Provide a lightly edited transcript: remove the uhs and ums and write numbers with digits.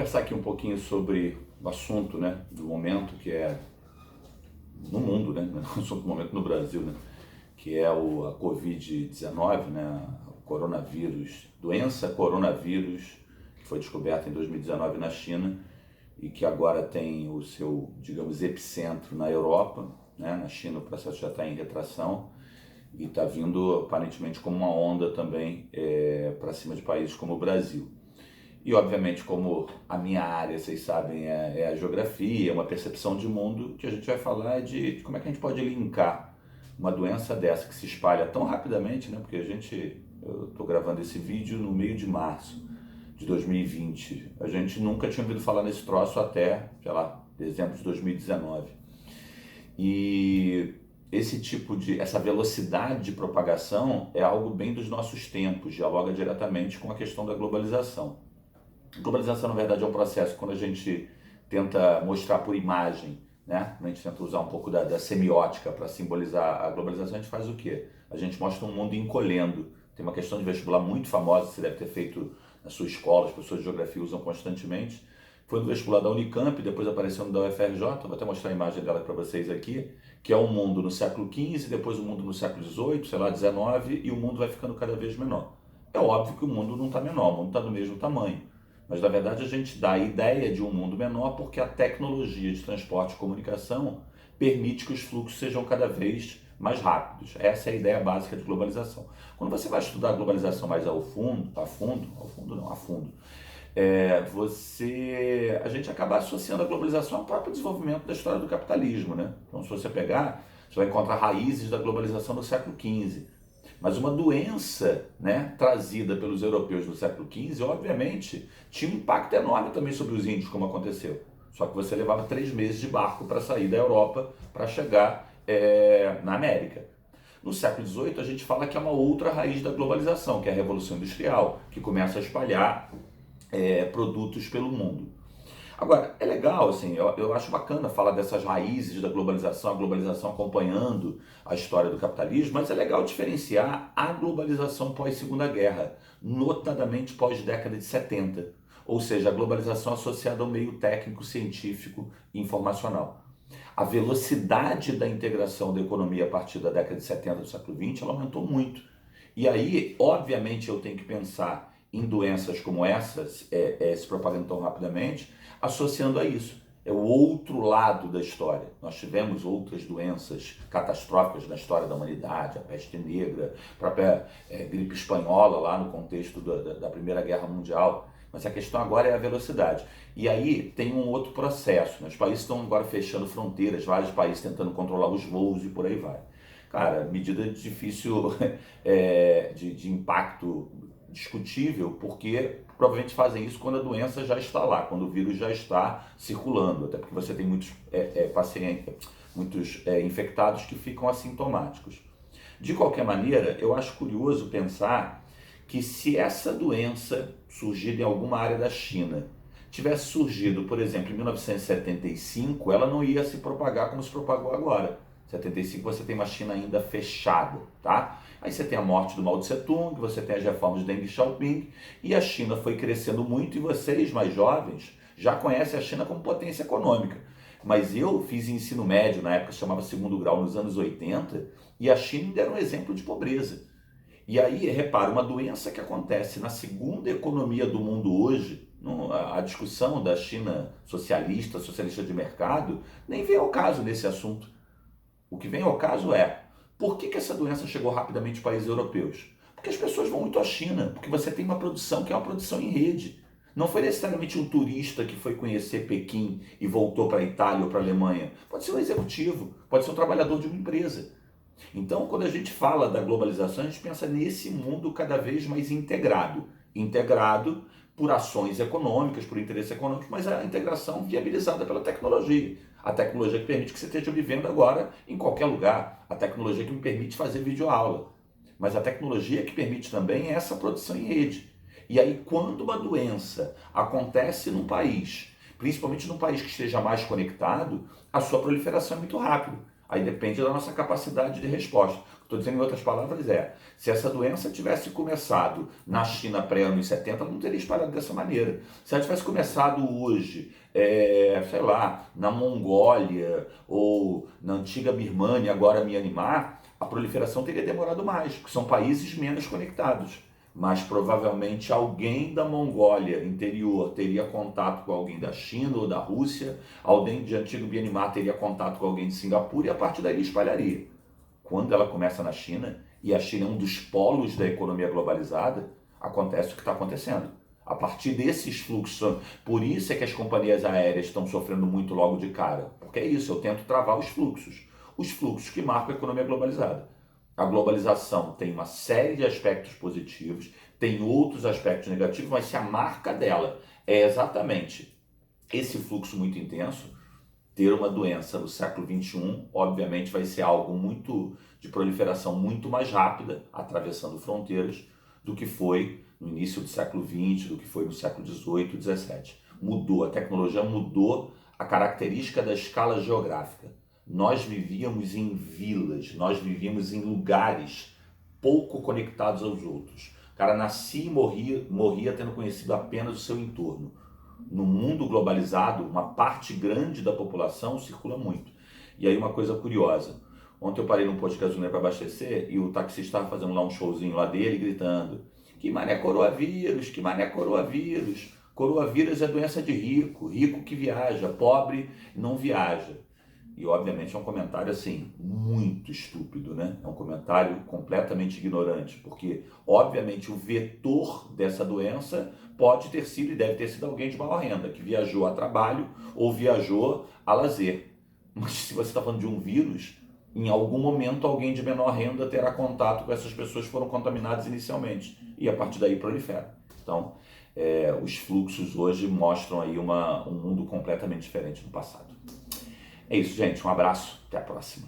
conversar aqui um pouquinho sobre o assunto, né, do momento, que é no mundo, né, não é o assunto do momento no Brasil, né, que é a Covid-19, né, o coronavírus, doença coronavírus, que foi descoberta em 2019 na China e que agora tem o seu, digamos, epicentro na Europa, né, na China o processo já está em retração e está vindo aparentemente como uma onda também para cima de países como o Brasil. E, obviamente, como a minha área, vocês sabem, é a geografia, é uma percepção de mundo, que a gente vai falar de como é que a gente pode linkar uma doença dessa que se espalha tão rapidamente, né? Porque eu estou gravando esse vídeo no meio de março de 2020. A gente nunca tinha ouvido falar nesse troço até, sei lá, dezembro de 2019. E essa velocidade de propagação é algo bem dos nossos tempos, dialoga diretamente com a questão da globalização. Globalização, na verdade, é um processo quando a gente tenta mostrar por imagem, né? A gente tenta usar um pouco da semiótica para simbolizar a globalização. A gente faz o quê? A gente mostra um mundo encolhendo. Tem uma questão de vestibular muito famosa que você deve ter feito na sua escola, as pessoas de geografia usam constantemente. Foi no vestibular da Unicamp, depois apareceu no da UFRJ, vou até mostrar a imagem dela para vocês aqui, que é um mundo no século XV, depois um mundo no século XVIII, sei lá, XIX, e o mundo vai ficando cada vez menor. É óbvio que o mundo não está menor, o mundo está do mesmo tamanho. Mas, na verdade, a gente dá a ideia de um mundo menor porque a tecnologia de transporte e comunicação permite que os fluxos sejam cada vez mais rápidos. Essa é a ideia básica de globalização. Quando você vai estudar a globalização mais a fundo, a gente acaba associando a globalização ao próprio desenvolvimento da história do capitalismo, né? Então, se você pegar, você vai encontrar raízes da globalização no século XV. Mas uma doença, né, trazida pelos europeus no século XV, obviamente, tinha um impacto enorme também sobre os índios, como aconteceu. Só que você levava 3 meses de barco para sair da Europa para chegar na América. No século XVIII, a gente fala que é uma outra raiz da globalização, que é a Revolução Industrial, que começa a espalhar produtos pelo mundo. Agora, é legal, assim, eu acho bacana falar dessas raízes da globalização, a globalização acompanhando a história do capitalismo, mas é legal diferenciar a globalização pós-Segunda Guerra, notadamente pós-década de 70, ou seja, a globalização associada ao meio técnico, científico e informacional. A velocidade da integração da economia a partir da década de 70 do século XX, ela aumentou muito. E aí, obviamente, eu tenho que pensar em doenças como essas, se propagando tão rapidamente, associando a isso. É o outro lado da história. Nós tivemos outras doenças catastróficas na história da humanidade, a peste negra, a própria gripe espanhola lá no contexto da Primeira Guerra Mundial. Mas a questão agora é a velocidade. E aí tem um outro processo, né? Os países estão agora fechando fronteiras, vários países tentando controlar os voos e por aí vai. Cara, medida difícil de impacto discutível, porque provavelmente fazem isso quando a doença já está lá, quando o vírus já está circulando, até porque você tem muitos pacientes, muitos infectados que ficam assintomáticos. De qualquer maneira, eu acho curioso pensar que se essa doença surgida em alguma área da China tivesse surgido, por exemplo, em 1975, ela não ia se propagar como se propagou agora. Em 75 você tem uma China ainda fechada, tá? Aí você tem a morte do Mao Tse Tung, você tem as reformas de Deng Xiaoping, e a China foi crescendo muito e vocês, mais jovens, já conhecem a China como potência econômica. Mas eu fiz ensino médio, na época se chamava segundo grau, nos anos 80, e a China ainda era um exemplo de pobreza. E aí, repara, uma doença que acontece na segunda economia do mundo hoje, a discussão da China socialista de mercado, nem vem ao caso nesse assunto. O que vem ao caso é, por que essa doença chegou rapidamente aos países europeus? Porque as pessoas vão muito à China, porque você tem uma produção que é uma produção em rede. Não foi necessariamente um turista que foi conhecer Pequim e voltou para a Itália ou para a Alemanha. Pode ser um executivo, pode ser um trabalhador de uma empresa. Então, quando a gente fala da globalização, a gente pensa nesse mundo cada vez mais integrado. Integrado por ações econômicas, por interesse econômico, mas a integração viabilizada pela tecnologia. A tecnologia que permite que você esteja vivendo agora em qualquer lugar. A tecnologia que me permite fazer videoaula. Mas a tecnologia que permite também essa produção em rede. E aí, quando uma doença acontece num país, principalmente num país que esteja mais conectado, a sua proliferação é muito rápida. Aí depende da nossa capacidade de resposta. Estou dizendo em outras palavras se essa doença tivesse começado na China pré-anos 70, ela não teria espalhado dessa maneira. Se ela tivesse começado hoje, sei lá, na Mongólia ou na antiga Birmânia, agora Mianmar, a proliferação teria demorado mais, porque são países menos conectados. Mas provavelmente alguém da Mongólia interior teria contato com alguém da China ou da Rússia, alguém de antigo Myanmar teria contato com alguém de Singapura e a partir daí espalharia. Quando ela começa na China, e a China é um dos polos da economia globalizada, acontece o que está acontecendo. A partir desses fluxos, por isso é que as companhias aéreas estão sofrendo muito logo de cara, porque é isso, eu tento travar os fluxos que marcam a economia globalizada. A globalização tem uma série de aspectos positivos, tem outros aspectos negativos, mas se a marca dela é exatamente esse fluxo muito intenso, ter uma doença no século XXI, obviamente, vai ser algo muito de proliferação muito mais rápida, atravessando fronteiras, do que foi no início do século XX, do que foi no século XVIII e XVII. Mudou, a tecnologia mudou a característica da escala geográfica. Nós vivíamos em vilas, nós vivíamos em lugares pouco conectados aos outros. O cara nascia e morria tendo conhecido apenas o seu entorno. No mundo globalizado, uma parte grande da população circula muito. E aí uma coisa curiosa, ontem eu parei num posto de gasolina para abastecer e o taxista estava fazendo lá um showzinho lá dele, gritando: que mané coronavírus, que mané coronavírus. Coronavírus é doença de rico, rico que viaja, pobre não viaja. E obviamente é um comentário assim, muito estúpido, né? É um comentário completamente ignorante, porque obviamente o vetor dessa doença pode ter sido e deve ter sido alguém de maior renda, que viajou a trabalho ou viajou a lazer. Mas se você está falando de um vírus, em algum momento alguém de menor renda terá contato com essas pessoas que foram contaminadas inicialmente, e a partir daí prolifera. Então, os fluxos hoje mostram aí um mundo completamente diferente do passado. É isso, gente. Um abraço. Até a próxima.